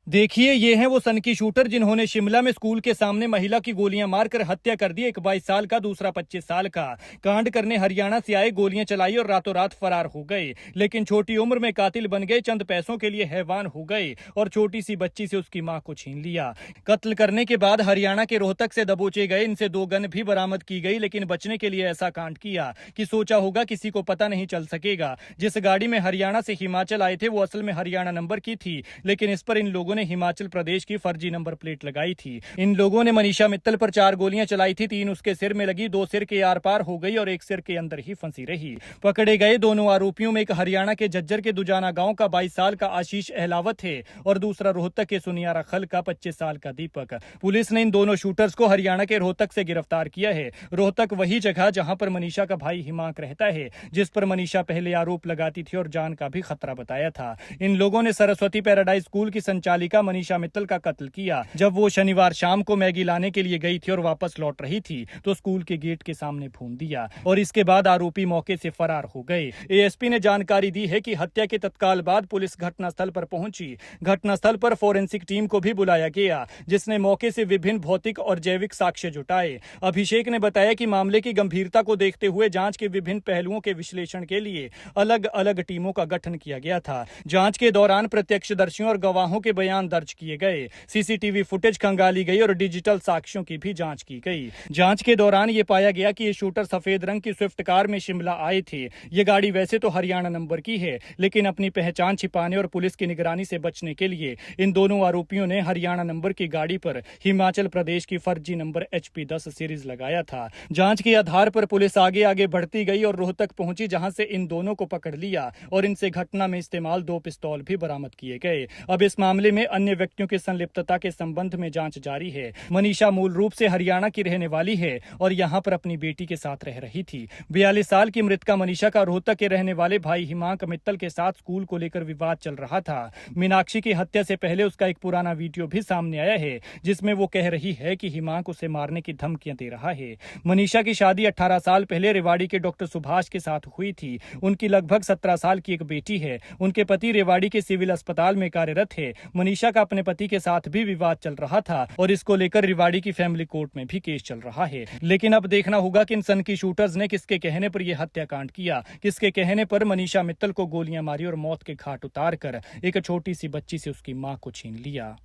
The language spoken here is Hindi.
देखिए, ये हैं वो सनकी शूटर जिन्होंने शिमला में स्कूल के सामने महिला की गोलियां मारकर हत्या कर दी। एक 22 साल का, दूसरा 25 साल का। कांड करने हरियाणा से आए, गोलियां चलाई और रातों रात फरार हो गए। लेकिन छोटी उम्र में कातिल बन गए, चंद पैसों के लिए हैवान हो गए और छोटी सी बच्ची से उसकी मां को छीन लिया। कत्ल करने के बाद हरियाणा के रोहतक से दबोचे गए। इनसे 2 गन भी बरामद की गई, लेकिन बचने के लिए ऐसा कांड किया कि सोचा होगा किसी को पता नहीं चल सकेगा। जिस गाड़ी में हरियाणा से हिमाचल आए थे वो असल में हरियाणा नंबर की थी, लेकिन इस पर इन लोगों ने हिमाचल प्रदेश की फर्जी नंबर प्लेट लगाई थी। इन लोगों ने मनीषा मित्तल पर 4 गोलियां चलाई थी। 3 उसके सिर में लगी, 2 सिर के आर पार हो गई और 1 सिर के अंदर ही फंसी रही। पकड़े गए दोनों आरोपियों में एक हरियाणा के झज्जर के दुजाना गांव का 22 साल का आशीष अहलावत है और दूसरा रोहतक के सुनियारा खल का 25 साल का दीपक। पुलिस ने इन दोनों शूटर्स को हरियाणा के रोहतक से गिरफ्तार किया है। रोहतक वही जगह जहां पर मनीषा का भाई हिमांक रहता है, जिस पर मनीषा पहले आरोप लगाती थी और जान का भी खतरा बताया था। इन लोगों ने सरस्वती पैराडाइज स्कूल की संचालिका मनीषा मित्तल का कत्ल किया। जब वो शनिवार शाम को मैगी लाने के लिए गई थी और वापस लौट रही थी तो स्कूल के गेट के सामने भून दिया और इसके बाद आरोपी मौके से फरार हो गए। एएसपी ने जानकारी दी है कि हत्या के तत्काल बाद पुलिस घटनास्थल पर पहुंची। घटनास्थल पर फोरेंसिक टीम को भी बुलाया गया, जिसने मौके से विभिन्न भौतिक और जैविक साक्ष्य जुटाए। अभिषेक ने बताया कि मामले की गंभीरता को देखते हुए जांच के विभिन्न पहलुओं के विश्लेषण के लिए अलग अलग टीमों का गठन किया गया था। जांच के दौरान प्रत्यक्षदर्शियों और गवाहों के बयान दर्ज किए गए, सीसीटीवी फुटेज खंगाली गई और डिजिटल साक्ष्यों की भी जांच की गई। जांच के दौरान ये पाया गया कि ये शूटर सफेद रंग की स्विफ्ट कार में शिमला आए थे। ये गाड़ी वैसे तो हरियाणा नंबर की है, लेकिन अपनी पहचान छिपाने और पुलिस की निगरानी से बचने के लिए इन दोनों आरोपियों ने हरियाणा नंबर की गाड़ी पर हिमाचल प्रदेश की फर्जी नंबर HP10 सीरीज लगाया था। जांच के आधार पर पुलिस आगे आगे बढ़ती गई और रोहतक पहुंची, जहां से इन दोनों को पकड़ लिया और इनसे घटना में इस्तेमाल 2 पिस्तौल भी बरामद किए गए। अब इस मामले में अन्य व्यक्तियों की संलिप्तता के संबंध में जांच जारी है। मनीषा मूल रूप से हरियाणा की रहने वाली है और यहां पर अपनी बेटी के साथ रह रही थी। 42 साल की मृतका मनीषा का रोहतक के रहने वाले भाई हिमांक मित्तल के साथ स्कूल को लेकर विवाद चल रहा था। मीनाक्षी की हत्या से पहले उसका एक पुराना वीडियो भी सामने आया है, जिसमें वो कह रही है कि हिमांक उसे मारने की धमकियां दे रहा है। मनीषा की शादी 18 साल पहले रेवाड़ी के डॉक्टर सुभाष के साथ हुई थी। उनकी लगभग 17 साल की एक बेटी है। उनके पति रेवाड़ी के सिविल अस्पताल में कार्यरत है। मनीषा का अपने पति के साथ भी विवाद चल रहा था और इसको लेकर रेवाड़ी की फैमिली कोर्ट में भी केस चल रहा है। लेकिन अब देखना होगा कि इन सनकी शूटर्स ने किसके कहने पर यह हत्याकांड किया, किसके कहने पर मनीषा मित्तल को गोलियां मारी और मौत के घाट उतार कर एक छोटी सी बच्ची से उसकी मां को छीन लिया।